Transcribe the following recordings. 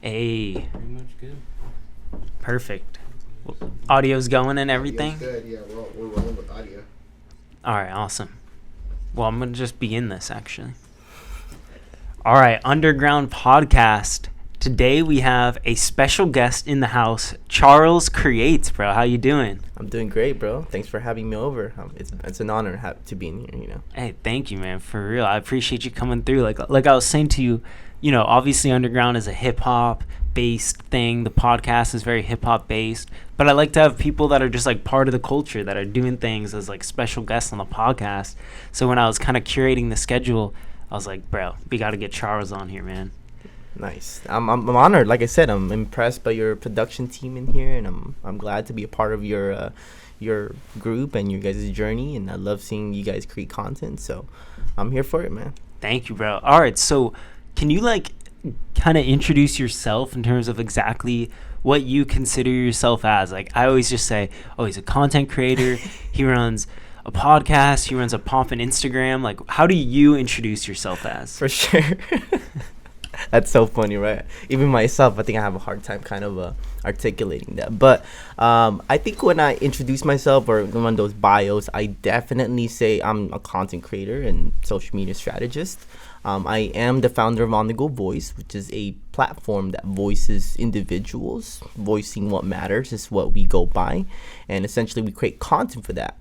Hey, Pretty much good. perfect. Audio's going and everything? Good. Yeah, we're rolling with audio. All right, awesome. Well, I'm going to just begin this, actually. All right, Underground Podcast. Today we have a special guest in the house, Charles Creates, bro. How you doing? I'm doing great, bro. Thanks for having me over. It's an honor to be in here, Hey, thank you, man, for real. I appreciate you coming through. Like I was saying to you, obviously Underground is a hip-hop based thing. The podcast is very hip-hop based. But I like to have people that are just like part of the culture that are doing things as like special guests on the podcast. So when I was kind of curating the schedule, I was like, bro, we got to get Charles on here, man. Nice. I'm honored. Like I said, I'm impressed by your production team in here, and I'm glad to be a part of your group and your guys' journey. And I love seeing you guys create content. So I'm here for it, man. Thank you, bro. All right, so can you kind of introduce yourself in terms of exactly what you consider yourself as? Like, I always just say, oh, he's a content creator. He runs a podcast. He runs a poppin' Instagram. Like, how do you introduce yourself as? For sure. That's so funny, right? Even myself, I think I have a hard time kind of articulating that. But I think when I introduce myself or one of those bios, I definitely say I'm a content creator and social media strategist. I am the founder of On The Go Voice, which is a platform that voices individuals. Voicing what matters is what we go by. And essentially, we create content for that.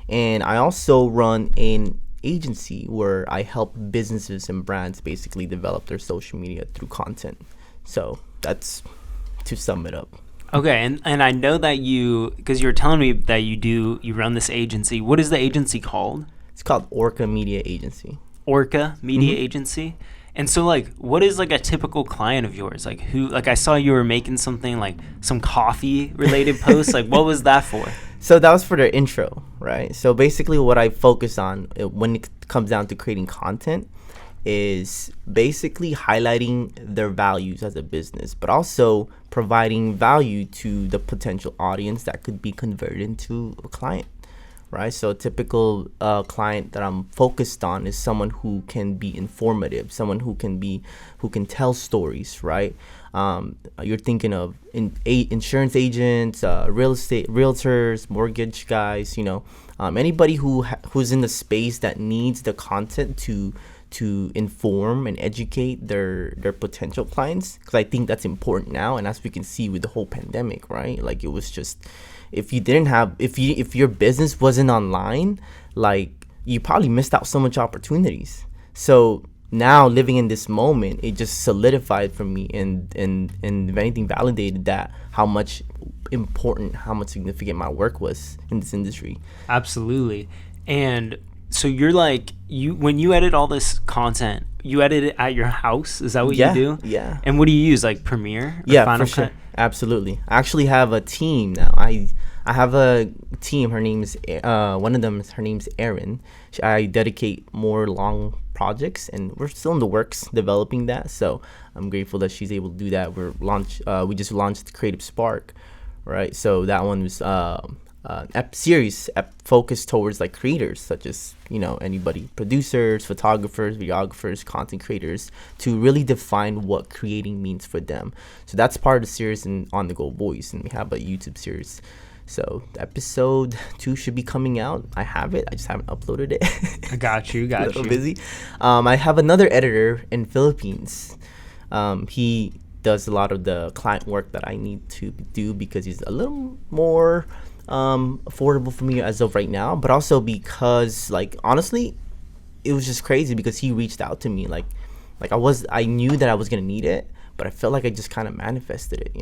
And I also run an agency where I help businesses and brands basically develop their social media through content. So that's to sum it up. Okay, and I know that because you were telling me that you run this agency. What is the agency called? It's called Orca Media Agency. Orca Media Agency. And so, what is a typical client of yours? I saw you were making something some coffee related posts. What was that for? So that was for their intro, right? So basically what I focus on when it comes down to creating content is basically highlighting their values as a business, but also providing value to the potential audience that could be converted into a client. Right, so a typical client that I'm focused on is someone who can be informative, someone who can tell stories. Right, you're thinking of insurance agents, real estate realtors, mortgage guys. Anybody who's in the space that needs the content to inform and educate their potential clients, because I think that's important now. And as we can see with the whole pandemic, right, it was just, if your business wasn't online, you probably missed out so much opportunities. So now living in this moment, it just solidified for me and if anything validated that how much significant my work was in this industry. Absolutely. And so you're when you edit all this content, you edit it at your house? Is that what you do? Yeah. And what do you use, Premiere? Yeah, Final for sure. Cut? Absolutely. I actually have a team now. I have a team. Her name's her name's Erin. I dedicate more long projects, and we're still in the works developing that. So I'm grateful that she's able to do that. We just launched Creative Spark, right? So that one was series focused towards creators, such as anybody, producers, photographers, videographers, content creators, to really define what creating means for them. So that's part of the series in On The Go Voice, and we have a YouTube series. So episode 2 should be coming out. I have it, I just haven't uploaded it. I got you. A little busy. I have another editor in Philippines. He does a lot of the client work that I need to do because he's a little more affordable for me as of right now, but also because honestly it was just crazy because he reached out to me I knew that I was gonna need it, but I felt like I just kind of manifested it,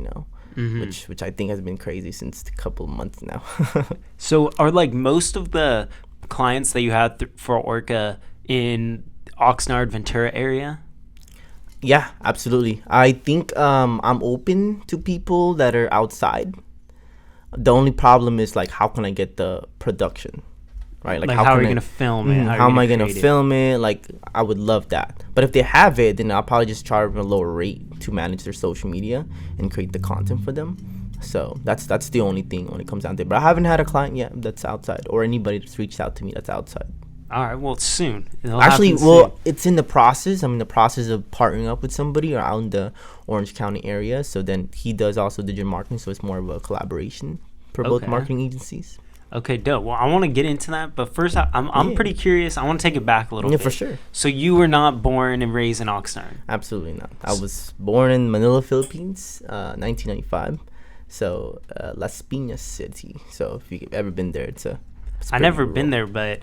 which I think has been crazy since a couple of months now. So are most of the clients that you had for Orca in Oxnard, Ventura area? Yeah, absolutely. I think I'm open to people that are outside. The only problem is how can I get the production, right? How are you gonna film it? How am I gonna film it? I would love that. But if they have it, then I'll probably just charge them a lower rate to manage their social media and create the content for them. So that's the only thing when it comes down to it. But I haven't had a client yet that's outside, or anybody that's reached out to me that's outside. All right. Well, soon. It'll Actually, happen well, soon. it's in the process. I'm in the process of partnering up with somebody around the Orange County area. So then he does also digital marketing. So it's more of a collaboration for both Okay. marketing agencies. Okay, dope. Well, I want to get into that, but first, I'm Yeah. pretty curious. I want to take it back a little Yeah, bit. for sure. So you were not born and raised in Oxnard. Absolutely not. I was born in Manila, Philippines, 1995. So Las Piñas City. So if you've ever been there, it's I never been there, but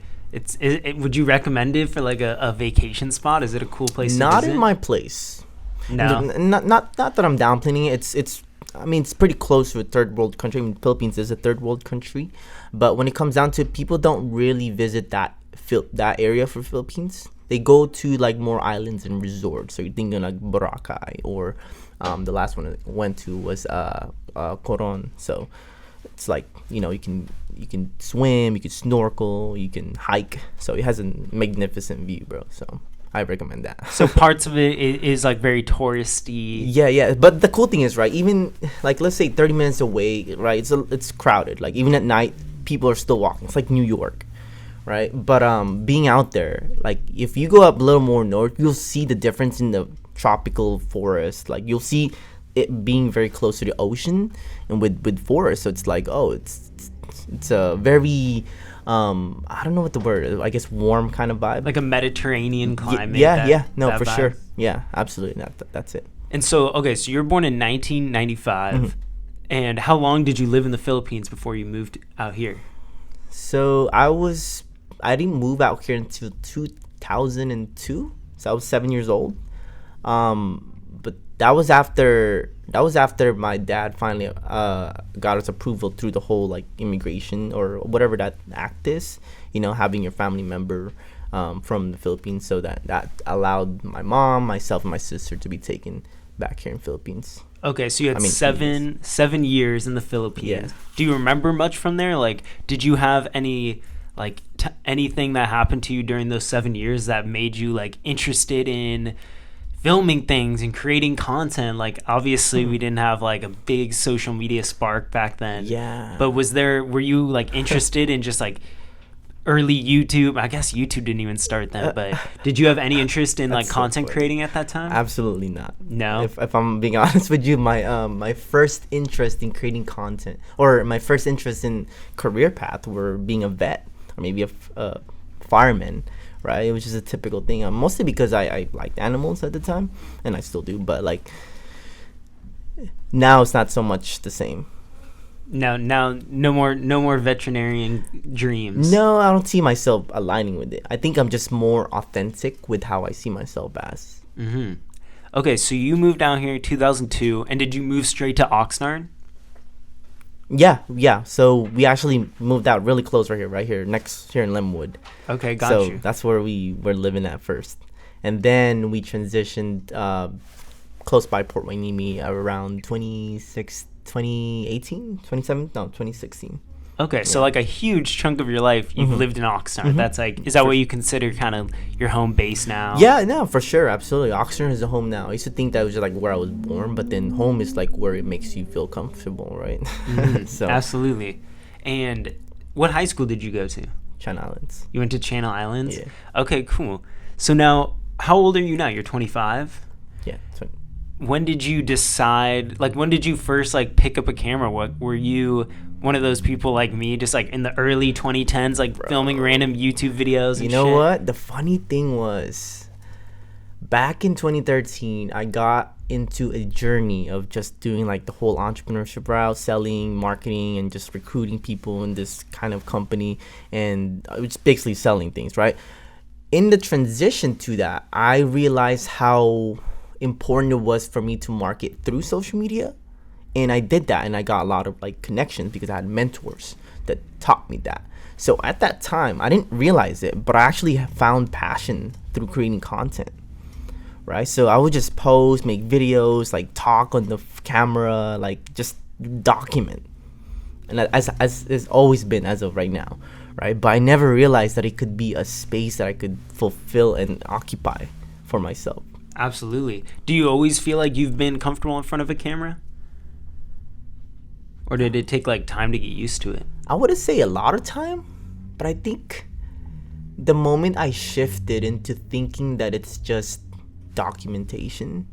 would you recommend it for like a vacation spot? Is it a cool place to Not visit? in my place. No. Not that I'm downplaying it. It's I mean, it's pretty close to a third world country. I mean, Philippines is a third world country, but when it comes down to it, people don't really visit that area for Philippines. They go to like more islands and resorts. So you're thinking like Boracay, or the last one I went to was Coron. So it's like, you know, you can swim, you can snorkel, you can hike. So it has a magnificent view, bro. So I recommend that. So parts of it is like very touristy. Yeah. But the cool thing is, right, even like let's say 30 minutes away, right, it's crowded. Like even at night, people are still walking. It's like New York, right? But being out there, like if you go up a little more north, you'll see the difference in the tropical forest. Like you'll see it being very close to the ocean and with forest. So it's like, oh, it's a very I don't know what the word is. I guess warm kind of vibe. Like a Mediterranean climate. No, that for vibe. sure. Yeah, absolutely. That's it. And so, okay, so you're born in 1995. Mm-hmm. And how long did you live in the Philippines before you moved out here? So I didn't move out here until 2002. So I was 7 years old. But that was after my dad finally got us approval through the whole like immigration or whatever that act is, you know, having your family member from the Philippines. So that allowed my mom, myself, and my sister to be taken back here in Philippines. Okay, so you had 7 years in the Philippines. Yeah. Do you remember much from there? Like, did you have any like anything that happened to you during those 7 years that made you like interested in filming things and creating content? Like obviously we didn't have like a big social media spark back then. Yeah. But were you like interested in just like early YouTube? I guess YouTube didn't even start then, but did you have any interest in like That's so content funny. creating at that time? Absolutely not. No? If I'm being honest with you, my first interest in creating content, or my first interest in career path, were being a vet or maybe a fireman, right? It was just a typical thing. Mostly because I liked animals at the time, and I still do. But like now, it's not so much the same. No more veterinarian dreams. No, I don't see myself aligning with it. I think I'm just more authentic with how I see myself as. Mm-hmm. Okay, so you moved down here in 2002, and did you move straight to Oxnard? Yeah. So we actually moved out really close right here, next here in Lemonwood. Okay, got So you. that's where we were living at first, and then we transitioned close by Port Wainimi around 2016. Okay, so like a huge chunk of your life you've lived in Oxnard. Mhm. That's like, is that what you consider kind of your home base now? Yeah, no, for sure, absolutely. Oxnard is a home now. I used to think that was just like where I was born, but then home is like where it makes you feel comfortable, right? So Absolutely. And what high school did you go to? Channel Islands. You went to Channel Islands? Yeah. Okay, cool. So now, how old are you now? You're 25? Yeah. So, When did you decide, like when did you first like pick up a camera? What were you one of those people like me, just like in the early 2010s, like filming random YouTube videos and you know shit? what? The funny thing was, back in 2013, I got into a journey of just doing like the whole entrepreneurship route, selling, marketing, and just recruiting people in this kind of company, and it's basically selling things, right? In the transition to that, I realized how important it was for me to market through social media, and I did that, and I got a lot of like connections because I had mentors that taught me that. So at that time, I didn't realize it, but I actually found passion through creating content, right? So I would just post, make videos, like talk on the camera, like just document, and as it's always been as of right now, right? But I never realized that it could be a space that I could fulfill and occupy for myself. Absolutely. Do you always feel like you've been comfortable in front of a camera? Or did it take like time to get used to it? I wouldn't say a lot of time, but I think the moment I shifted into thinking that it's just documentation,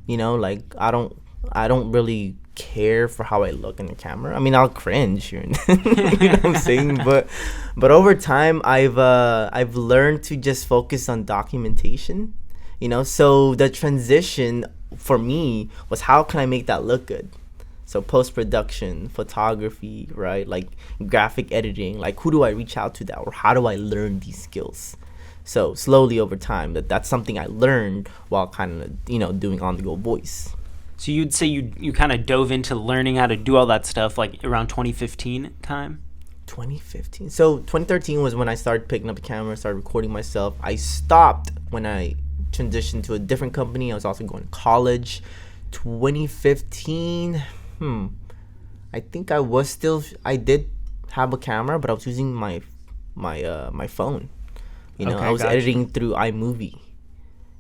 like I don't really care for how I look in the camera. I mean, I'll cringe here and then, you know what I'm saying? But over time, I've learned to just focus on documentation, So the transition for me was, how can I make that look good? So post-production, photography, right? Like graphic editing, like who do I reach out to that, or how do I learn these skills? So slowly over time, that's something I learned while kind of, doing on-the-go voice. So you'd say you kind of dove into learning how to do all that stuff like around 2015 time? 2015. So 2013 was when I started picking up the camera, started recording myself. I stopped when I transitioned to a different company. I was also going to college. 2015, I think I did have a camera, but I was using my phone. Okay, I was gotcha. editing through iMovie.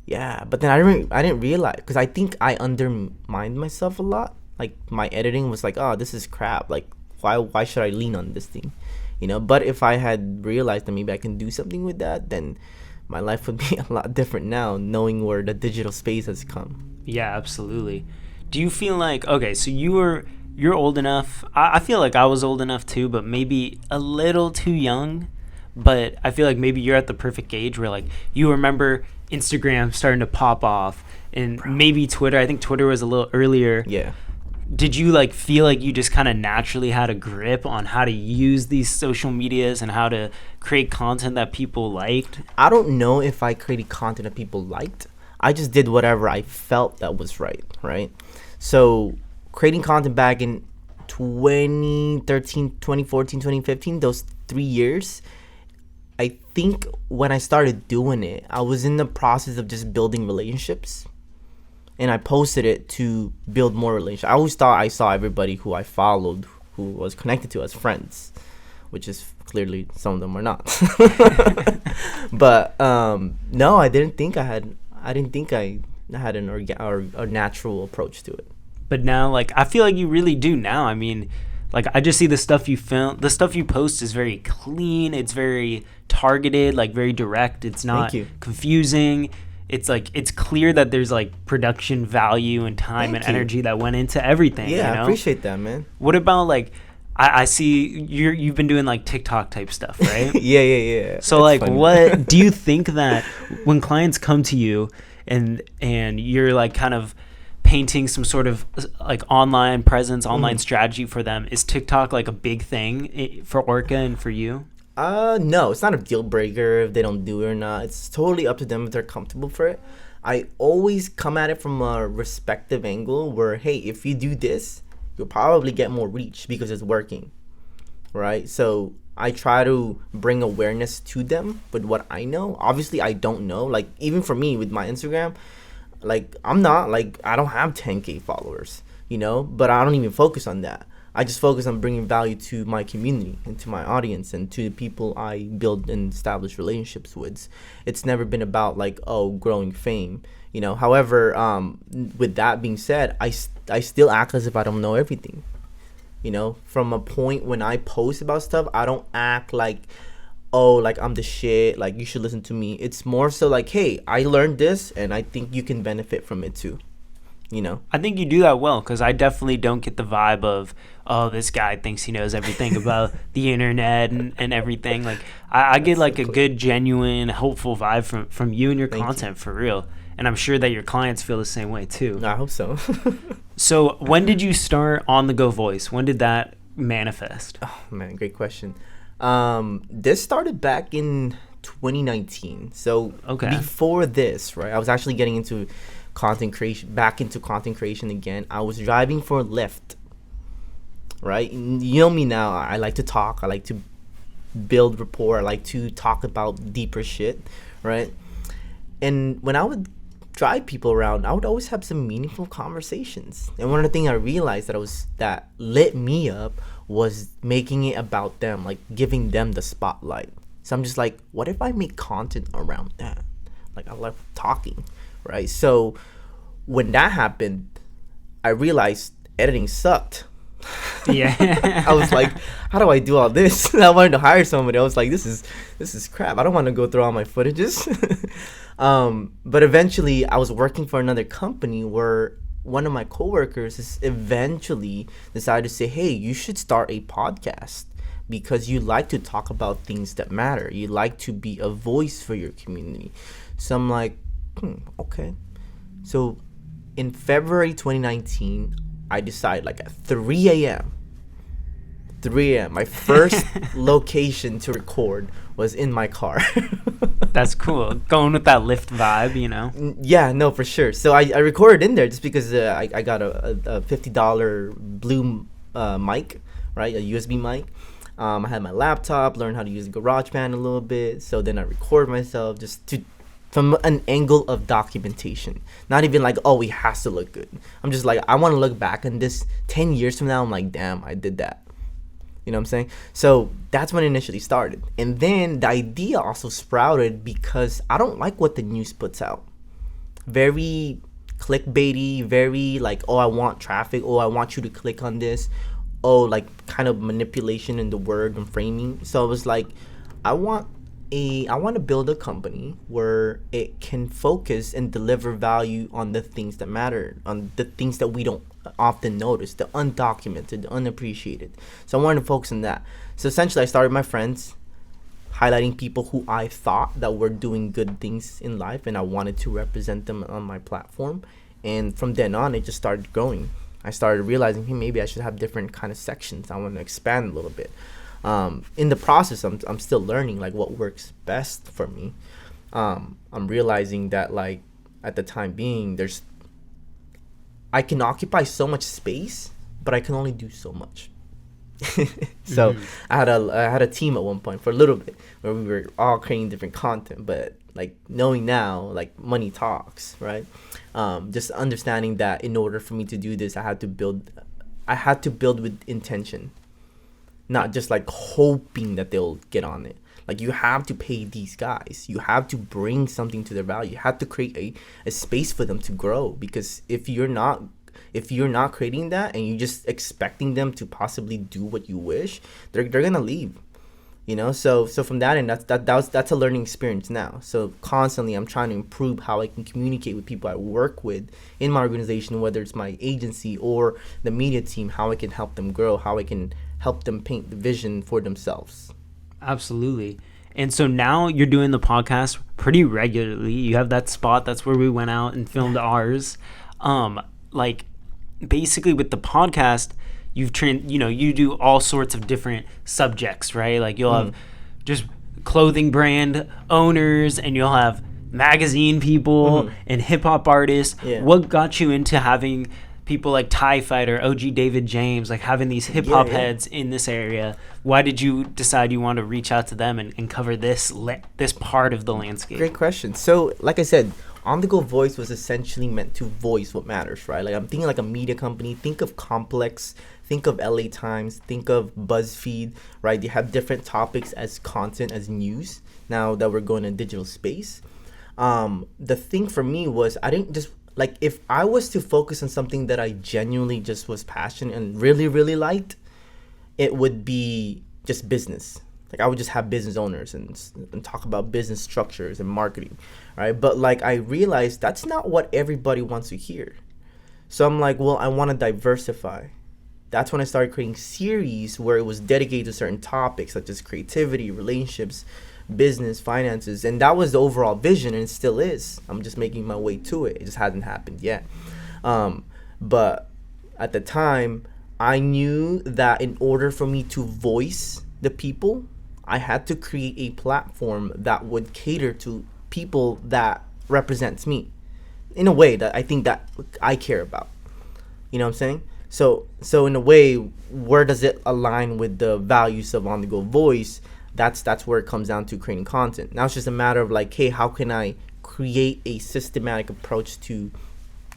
Yeah, but then I didn't realize, because I think I undermined myself a lot. Like my editing was like, oh, this is crap. Like why should I lean on this thing? But if I had realized that maybe I can do something with that, then my life would be a lot different now, knowing where the digital space has come. Yeah, absolutely. Do you feel like, okay, so you're old enough. I feel like I was old enough too, but maybe a little too young. But I feel like maybe you're at the perfect age where like you remember Instagram starting to pop off, and maybe Twitter. I think Twitter was a little earlier. Yeah. Did you like feel like you just kind of naturally had a grip on how to use these social medias and how to create content that people liked? I don't know if I created content that people liked. I just did whatever I felt that was right? So creating content back in 2013, 2014, 2015, those 3 years, I think when I started doing it, I was in the process of just building relationships. And I posted it to build more relationships. I always thought I saw everybody who I followed, who was connected to, as friends, which is clearly some of them are not. But no, I didn't think I had a natural approach to it. But now, like, I feel like you really do now. I mean, like, I just see the stuff you film. The stuff you post is very clean. It's very targeted, like very direct. It's not confusing. It's like, it's clear that there's like production value and time and energy that went into everything. Yeah, I appreciate that, man. What about like, I see you've been doing like TikTok type stuff, right? Yeah. So like, funny. What do you think that when clients come to you and you're like kind of painting some sort of like online presence, online strategy for them, is TikTok like a big thing for Orca and for you? No, it's not a deal breaker if they don't do it or not. It's totally up to them if they're comfortable for it. I always come at it from a respective angle where, hey, if you do this, you'll probably get more reach because it's working, right? So I try to bring awareness to them with what I know. Obviously, I don't know. Like, even for me with my Instagram, like, I don't have 10K followers, but I don't even focus on that. I just focus on bringing value to my community and to my audience and to the people I build and establish relationships with. It's never been about like, growing fame, However, with that being said, I still act as if I don't know everything, From a point when I post about stuff, I don't act like, like I'm the shit, like you should listen to me. It's more so like, hey, I learned this and I think you can benefit from it too. I think you do that well, because I definitely don't get the vibe of, this guy thinks he knows everything about the internet and everything. Like, I get like a good, genuine, hopeful vibe from you and your content, for real. And I'm sure that your clients feel the same way too. I hope so. So when did you start On The Go Voice? When did that manifest? Oh man, great question. This started back in 2019. So before this, right, I was actually getting into content creation again. I was driving for Lyft, right? You know me now. I like to talk. I like to build rapport. I like to talk about deeper shit, right? And when I would drive people around, I would always have some meaningful conversations. And one of the things I realized that lit me up was making it about them, like giving them the spotlight. So I'm just like, what if I make content around that? Like, I love talking, right? So when that happened, I realized editing sucked. Yeah. I was like, how do I do all this? I wanted to hire somebody. I was like, this is crap. I don't want to go through all my footages. But eventually, I was working for another company where one of my coworkers eventually decided to say, hey, you should start a podcast because you like to talk about things that matter. You like to be a voice for your community. So I'm like, okay. So in February 2019, I decided like at 3 a.m., my first location to record was in my car. That's cool. Going with that Lyft vibe, you know? Yeah, no, for sure. So I recorded in there just because I got a $50 blue mic, right? A USB mic. I had my laptop, learned how to use GarageBand a little bit. So then I record myself from an angle of documentation. Not even like, oh, it has to look good. I'm just like, I want to look back on this 10 years from now. I'm like, damn, I did that. You know what I'm saying? So that's when it initially started. And then the idea also sprouted because I don't like what the news puts out. Very clickbaity, very like, oh, I want traffic. Oh, I want you to click on this. Oh, like kind of manipulation in the word and framing. So it was like, I want to build a company where it can focus and deliver value on the things that matter, on the things that we don't often notice, the undocumented, the unappreciated. So I wanted to focus on that. So essentially I started with my friends, highlighting people who I thought that were doing good things in life, and I wanted to represent them on my platform. And from then on, it just started growing. I started realizing, hey, maybe I should have different kind of sections. I want to expand a little bit. In the process, I'm still learning like what works best for me. I'm realizing that like at the time being, I can occupy so much space, but I can only do so much. So I had a team at one point for a little bit where we were all creating different content, but like knowing now, like money talks, right? Just understanding that in order for me to do this, I had to build with intention, not just like hoping that they'll get on it. Like you have to pay these guys. You have to bring something to their value. You have to create a space for them to grow, because if you're not creating that and you're just expecting them to possibly do what you wish, they're gonna leave. You know, so from that end, that's a learning experience now. So constantly I'm trying to improve how I can communicate with people I work with in my organization, whether it's my agency or the media team, how I can help them grow, how I can help them paint the vision for themselves. Absolutely. And so now you're doing the podcast pretty regularly. You have that spot. That's where we went out and filmed ours. Like basically with the podcast, you do all sorts of different subjects, right? Like you'll have just clothing brand owners, and you'll have magazine people and hip hop artists. Yeah. What got you into having people like TIE Fighter, OG David James, like having these hip hop heads in this area? Why did you decide you want to reach out to them and cover this part of the landscape? Great question. So like I said, On The Go Voice was essentially meant to voice what matters, right? Like I'm thinking like a media company. Think of Complex, think of LA Times, think of BuzzFeed, right? They have different topics as content, as news, now that we're going in digital space. The thing for me was I didn't just, like if I was to focus on something that I genuinely just was passionate and really, really liked, it would be just business. Like I would just have business owners and talk about business structures and marketing, right? But like I realized that's not what everybody wants to hear. So I'm like, well, I want to diversify. That's when I started creating series where it was dedicated to certain topics such as creativity, relationships, business, finances. And that was the overall vision, and it still is. I'm just making my way to it. It just hasn't happened yet. But at the time, I knew that in order for me to voice the people, I had to create a platform that would cater to people that represents me in a way that I think that I care about. You know what I'm saying? So in a way, where does it align with the values of On The Go Voice? That's where it comes down to creating content. Now it's just a matter of like, hey, how can I create a systematic approach to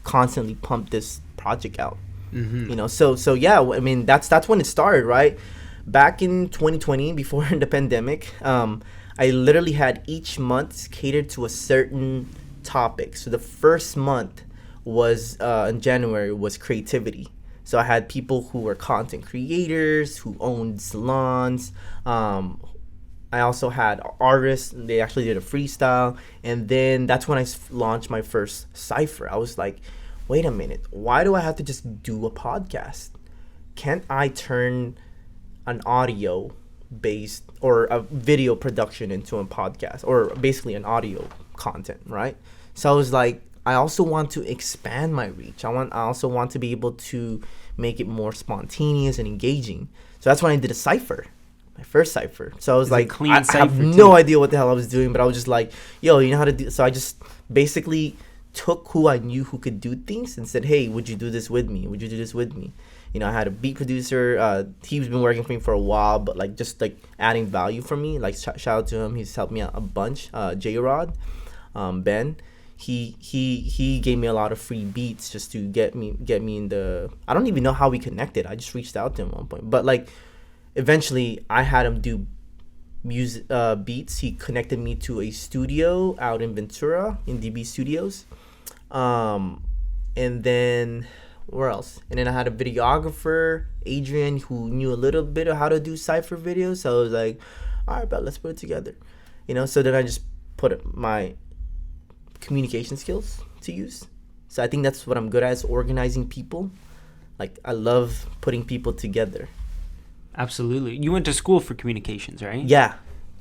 constantly pump this project out? You know, so yeah, I mean, that's when it started, right? Back in 2020, before the pandemic, I literally had each month catered to a certain topic. So the first month was in January was creativity. So I had people who were content creators, who owned salons. I also had artists. They actually did a freestyle. And then that's when I launched my first cipher. I was like, wait a minute. Why do I have to just do a podcast? Can't I turn an audio based or a video production into a podcast, or basically an audio content, right? So I was like, I also want to expand my reach. I also want to be able to make it more spontaneous and engaging. So that's when I did a cipher, my first cipher. So I was like, I have no idea what the hell I was doing, but I was just like, yo, you know how to do. So I just basically took who I knew who could do things and said, hey, would you do this with me? Would you do this with me? You know, I had a beat producer. He's been working for me for a while, but like just like adding value for me. Like shout out to him. He's helped me out a bunch. J-Rod, Ben. He gave me a lot of free beats just to get me in the. I don't even know how we connected. I just reached out to him at one point, but like eventually I had him do music beats. He connected me to a studio out in Ventura in DB Studios, and then. Where else? And then I had a videographer, Adrian, who knew a little bit of how to do cipher videos. So I was like, all right, but let's put it together. You know, so then I just put my communication skills to use. So I think that's what I'm good at, is organizing people. Like, I love putting people together. Absolutely. You went to school for communications, right? Yeah.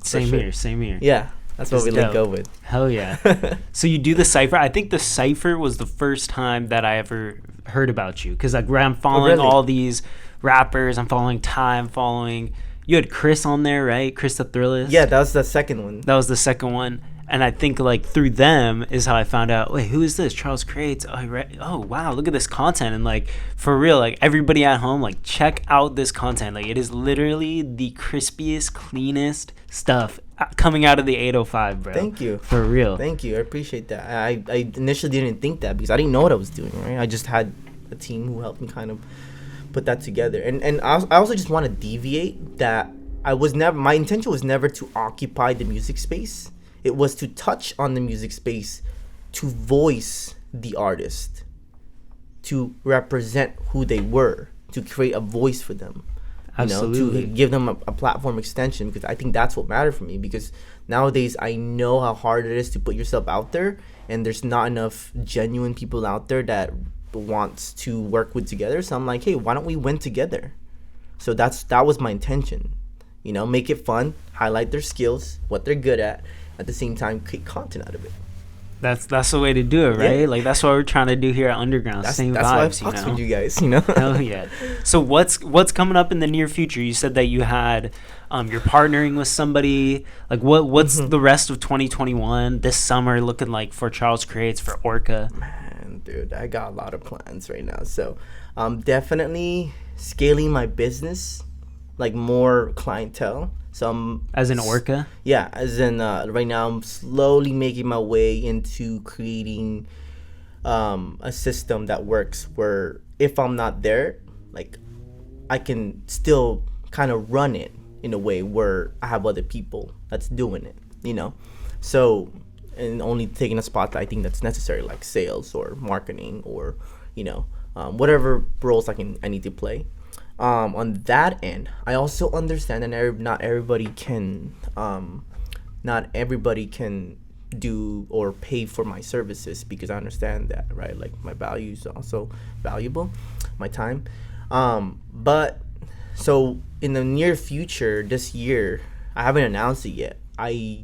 Same here. Yeah. That's what we link up with. Hell yeah. So you do the cipher. I think the cipher was the first time that I ever heard about you, because like I'm following all these rappers. I'm following Ty. I'm following. You had Chris on there, right? Chris the Thrillist. Yeah, that was the second one. That was the second one. And I think like through them is how I found out, wait, who is this? Charles Creates. Oh, wow, look at this content. And like for real, like everybody at home, like check out this content. Like it is literally the crispiest, cleanest stuff coming out of the 805, bro. Thank you. For real. Thank you. I appreciate that. I initially didn't think that because I didn't know what I was doing, right? I just had a team who helped me kind of put that together. And I also just want to deviate that my intention was never to occupy the music space. It was to touch on the music space, to voice the artist, to represent who they were, to create a voice for them. Absolutely. To give them a platform extension, because I think that's what mattered for me. Because nowadays I know how hard it is to put yourself out there, and there's not enough genuine people out there that wants to work with together. So I'm like, hey, why don't we win together? So that was my intention. Make it fun, highlight their skills, what they're good at the same time create content out of it. That's the way to do it, right? Yeah. Like that's what we're trying to do here at Underground. Same vibes, why I fucks with you guys, Hell yeah. So what's coming up in the near future? You said that you had you're partnering with somebody. Like what's the rest of 2021 this summer looking like for Charles Creates, for Orca? Man, dude, I got a lot of plans right now. So definitely scaling my business, like more clientele. So I'm as in Orca? Yeah, as in right now I'm slowly making my way into creating a system that works where if I'm not there, like I can still kind of run it in a way where I have other people that's doing it, So, and only taking a spot that I think that's necessary, like sales or marketing or, whatever roles I need to play. On that end, I also understand that not everybody can do or pay for my services, because I understand that, right? Like my value is also valuable, my time. But so in the near future, this year, I haven't announced it yet. I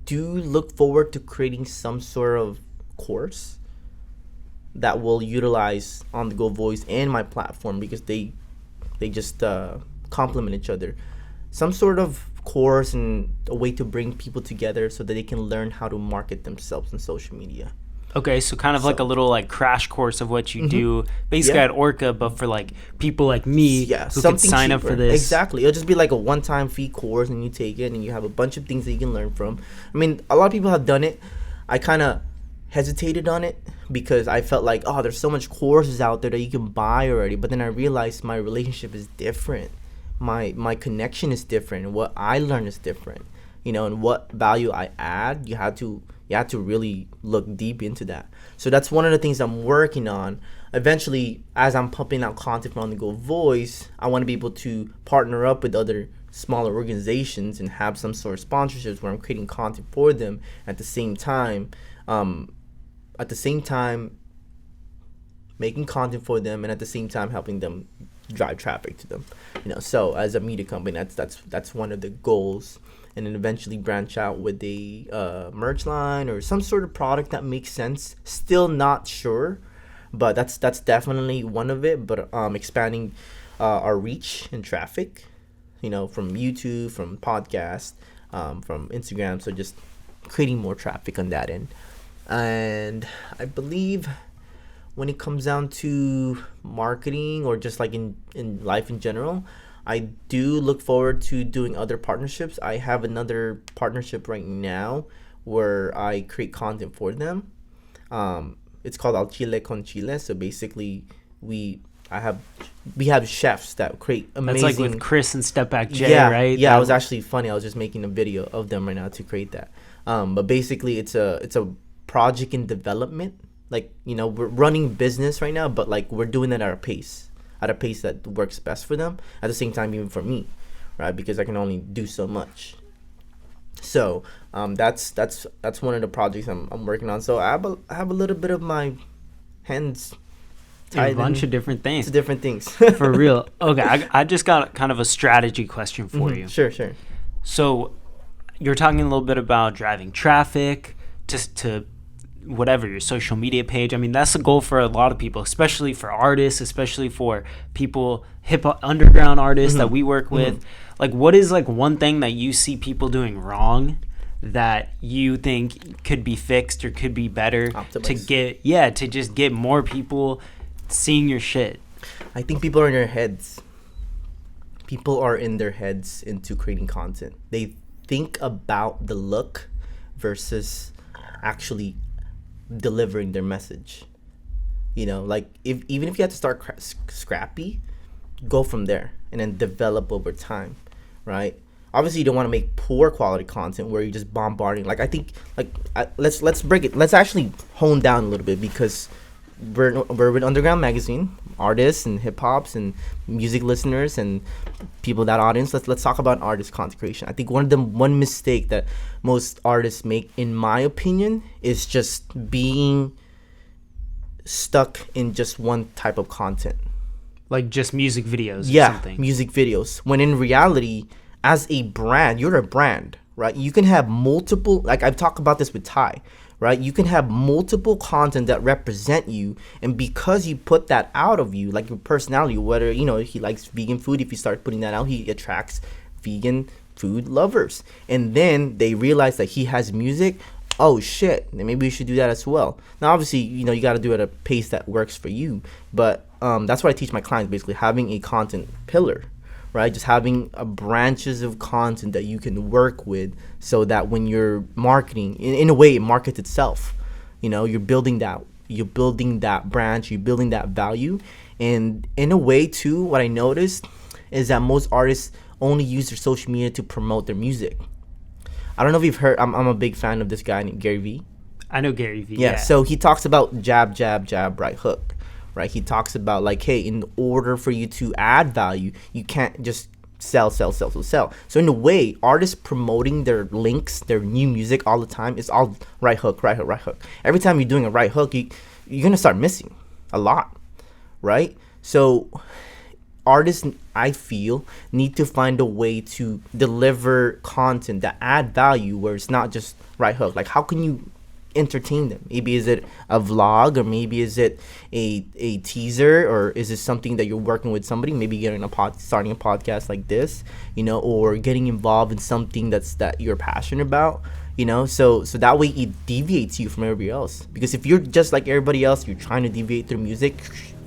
do look forward to creating some sort of course that will utilize On The Go Voice and my platform, because they just complement each other. Some sort of course and a way to bring people together so that they can learn how to market themselves on social media. Okay, so kind of like a little like crash course of what you do basically at Orca, but for like people like me who can sign up for this. Exactly. It'll just be like a one-time fee course, and you take it and you have a bunch of things that you can learn from. I mean, a lot of people have done it. I kind of hesitated on it because I felt like, oh, there's so much courses out there that you can buy already. But then I realized my relationship is different. My connection is different. And what I learn is different. And what value I add, you have to really look deep into that. So that's one of the things I'm working on. eventually, as I'm pumping out content from On The Go Voice, I want to be able to partner up with other smaller organizations and have some sort of sponsorships where I'm creating content for them at the same time. Making content for them, and at the same time helping them drive traffic to them. So as a media company, that's one of the goals. And then eventually branch out with a merch line or some sort of product that makes sense. Still not sure, but that's definitely one of it. But expanding our reach and traffic, from YouTube, from podcast, from Instagram. So just creating more traffic on that end. And I believe when it comes down to marketing or just like in life in general, I do look forward to doing other partnerships. I have another partnership right now where I create content for them. It's called Al Chile con Chile. So basically, we have chefs that create amazing. That's like with Chris and Step Back Jay, right? Yeah, it was actually funny. I was just making a video of them right now to create that. But basically, it's a project in development. Like, we're running business right now, but like we're doing it at a pace that works best for them. At the same time, even for me, right? Because I can only do so much. So that's one of the projects I'm working on. So I have a little bit of my hands tied a bunch of different things. To different things. For real. Okay, I just got kind of a strategy question for you. Sure. So you're talking a little bit about driving traffic to whatever, your social media page. I mean, that's the goal for a lot of people, especially for artists, especially for people, hip hop underground artists that we work with. Like, what is like one thing that you see people doing wrong that you think could be fixed or could be better to just get more people seeing your shit? I think people are in their heads. People are in their heads into creating content. They think about the look versus actually delivering their message. Like even if you have to start scrappy, go from there and then develop over time, right? Obviously, you don't want to make poor quality content where you're just bombarding. Like, I think, let's break it. Let's actually hone down a little bit, because we're with Underground Magazine, artists and hip hops and music listeners and people in that audience. Let's talk about artist content creation. I think one mistake that most artists make, in my opinion, is just being stuck in just one type of content. Like just music videos or something. Music videos. When in reality, as a brand, you're a brand, right? You can have multiple, like I've talked about this with Ty, right? You can have multiple content that represent you, and because you put that out of you, like your personality, whether, he likes vegan food, if you start putting that out, he attracts vegan food lovers. And then they realize that he has music. Oh shit, then maybe we should do that as well. Now obviously, you got to do it at a pace that works for you, but that's what I teach my clients, basically having a content pillar, right? Just having branches of content that you can work with, so that when you're marketing, in a way, it markets itself. You're building that branch, you're building that value. And in a way too, what I noticed is that most artists only use their social media to promote their music. I don't know if you've heard, I'm a big fan of this guy named Gary Vee. I know Gary Vee. Yeah, so he talks about jab, jab, jab, right hook. Right, he talks about like, hey, in order for you to add value, you can't just sell. So in a way, artists promoting their links, their new music all the time, is all right hook. Every time you're doing a right hook, you're gonna start missing a lot, right? So artists, I feel, need to find a way to deliver content that add value, where it's not just right hook. Like, how can you entertain them? Maybe is it a vlog, or maybe is it a teaser, or is it something that you're working with somebody, maybe starting a podcast like this, or getting involved in something that you're passionate about, so that way it deviates you from everybody else. Because if you're just like everybody else, you're trying to deviate through music,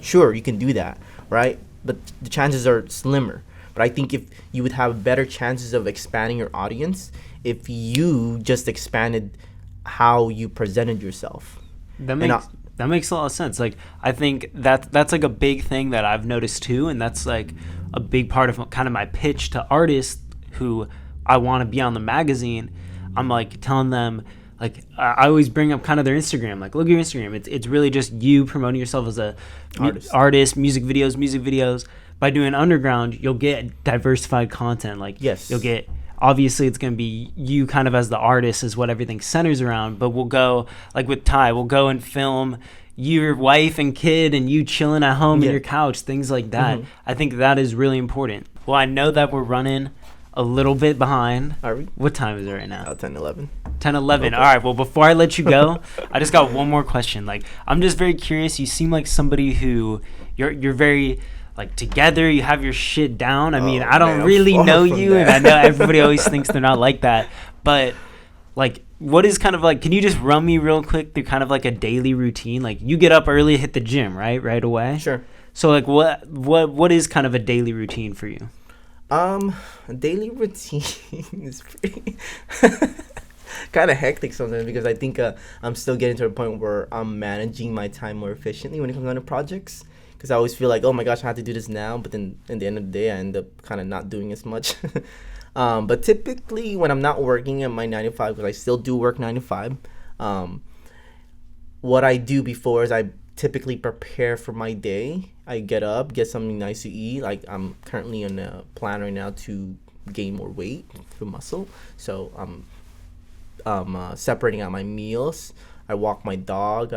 sure, you can do that, right? But the chances are slimmer. But I think if you would have better chances of expanding your audience if you just expanded how you presented yourself. That makes a lot of sense. Like, I think that's like a big thing that I've noticed too, and that's like a big part of kind of my pitch to artists who I want to be on the magazine. I'm like telling them, like I always bring up kind of their Instagram. Like, look at your Instagram. It's really just you promoting yourself as a artist, music videos. By doing underground, you'll get diversified content. Like, Yes. you'll get, obviously it's going to be you kind of as the artist is what everything centers around. But we'll go, like with Ty, we'll go and film your wife and kid and you chilling at home in your couch, things like that. I think that is really important. Well, I know that we're running a little bit behind. Are we? What time is it right now? 10:11. 10:11. Okay. All right. Well, before I let you go, I just got one more question. Like, I'm just very curious. You seem like somebody who you're very like together. You have your shit down. I mean, I don't really know you, and I know everybody always thinks they're not like that. But like, what is kind of like? Can you just run me real quick through kind of like a daily routine? Like, you get up early, hit the gym, right away. Sure. So like, what is kind of a daily routine for you? A daily routine is pretty kind of hectic sometimes because I think I'm still getting to a point where I'm managing my time more efficiently when it comes down to projects. Because I always feel like, oh my gosh, I have to do this now, but then at the end of the day, I end up kind of not doing as much. But typically, when I'm not working at my 9 to 5, because I still do work 9 to 5, what I do before is I typically prepare for my day. I get up, get something nice to eat. Like, I'm currently on a plan right now to gain more weight through muscle. So I'm separating out my meals. I walk my dog.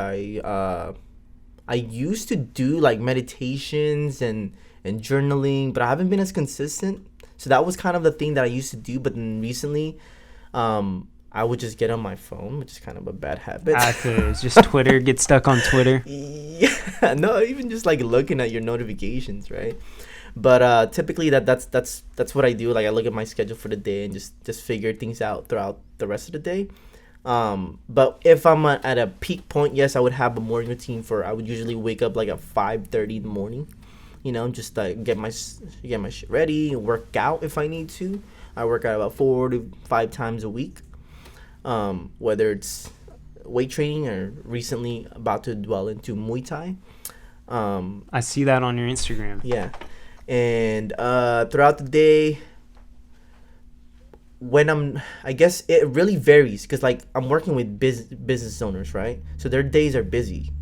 I used to do like meditations and journaling, but I haven't been as consistent. So that was kind of the thing that I used to do. But then recently, I would just get on my phone, which is kind of a bad habit. It's just Twitter. Get stuck on Twitter. Yeah, no, even just like looking at your notifications, right? But typically that's what I do. Like, I look at my schedule for the day and just figure things out throughout the rest of the day. But if I'm at a peak point, yes, I would have a morning routine. I would usually wake up like at 5:30 in the morning, just like get my shit ready, work out if I need to. I work out about 4 to 5 times a week, whether it's weight training or recently about to dwell into Muay Thai. I see that on your Instagram. Yeah, and throughout the day, I guess it really varies because like I'm working with business owners, right? So their days are busy,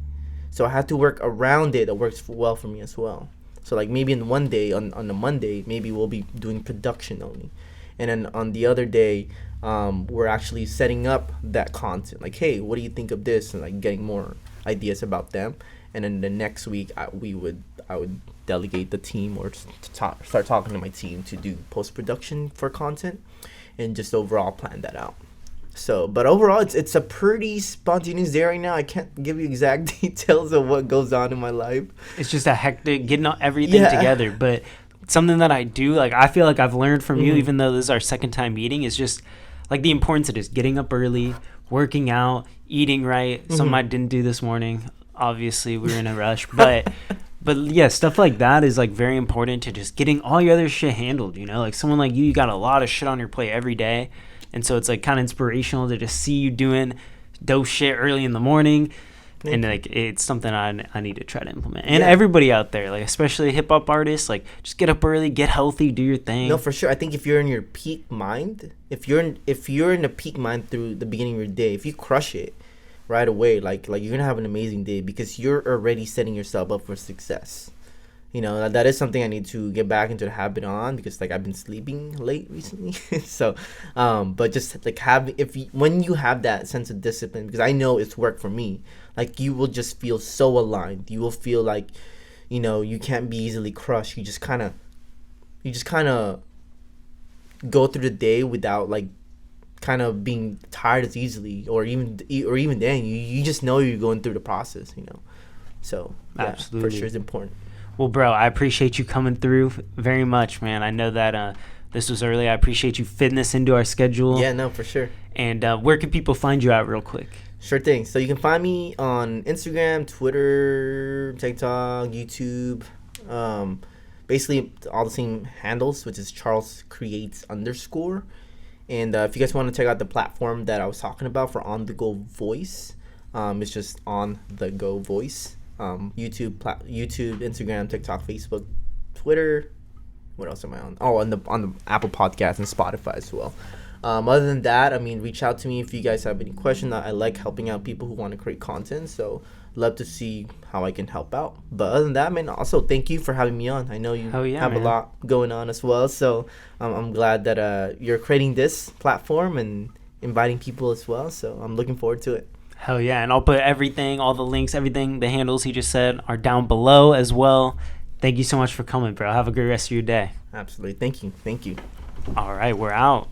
so I have to work around it that works well for me as well. So like maybe in one day on a Monday, maybe we'll be doing production only, and then on the other day, we're actually setting up that content. Like, hey, what do you think of this? And like getting more ideas about them. And then the next week, I would delegate the team or start talking to my team to do post production for content, and just overall plan that out. So, but overall, it's a pretty spontaneous day right now. I can't give you exact details of what goes on in my life. It's just a hectic getting everything together. But something that I do, like, I feel like I've learned from you, even though this is our second time meeting, is just like the importance of just getting up early, working out, eating right. Something I didn't do this morning. Obviously, we were in a rush, but yeah, stuff like that is like very important to just getting all your other shit handled. Like someone like you got a lot of shit on your plate every day, and so it's like kind of inspirational to just see you doing dope shit early in the morning. And like it's something I need to try to implement. And everybody out there, like especially hip hop artists, like just get up early, get healthy, do your thing. No, for sure. I think if you're in your peak mind, if you're in a peak mind through the beginning of your day, if you crush it right away, like you're gonna have an amazing day because you're already setting yourself up for success. That is something I need to get back into the habit on because like I've been sleeping late recently. So but just like when you have that sense of discipline, because I know it's worked for me, like you will just feel so aligned. You will feel like you can't be easily crushed. You just kind of go through the day without like kind of being tired as easily, or even then you just know you're going through the process. So yeah, absolutely, for sure it's important. Well, bro, I appreciate you coming through very much, man. I know that this was early. I appreciate you fitting this into our schedule. Yeah, no, for sure. And where can people find you at real quick? Sure thing. So you can find me on Instagram, Twitter, TikTok, YouTube. Basically all the same handles, which is Charles Creates _. And if you guys want to check out the platform that I was talking about for On The Go Voice, it's just On The Go Voice. YouTube, Instagram, TikTok, Facebook, Twitter. What else am I on? Oh, on the Apple Podcast and Spotify as well. Other than that, I mean, reach out to me if you guys have any questions. I like helping out people who want to create content, so love to see how I can help out. But other than that, man, also thank you for having me on. I know you have a lot going on as well, so I'm glad that you're creating this platform and inviting people as well. So I'm looking forward to it. Hell yeah. And I'll put everything, all the links, everything, the handles he just said are down below as well. Thank you so much for coming, bro. Have a great rest of your day. Absolutely. Thank you. All right, we're out.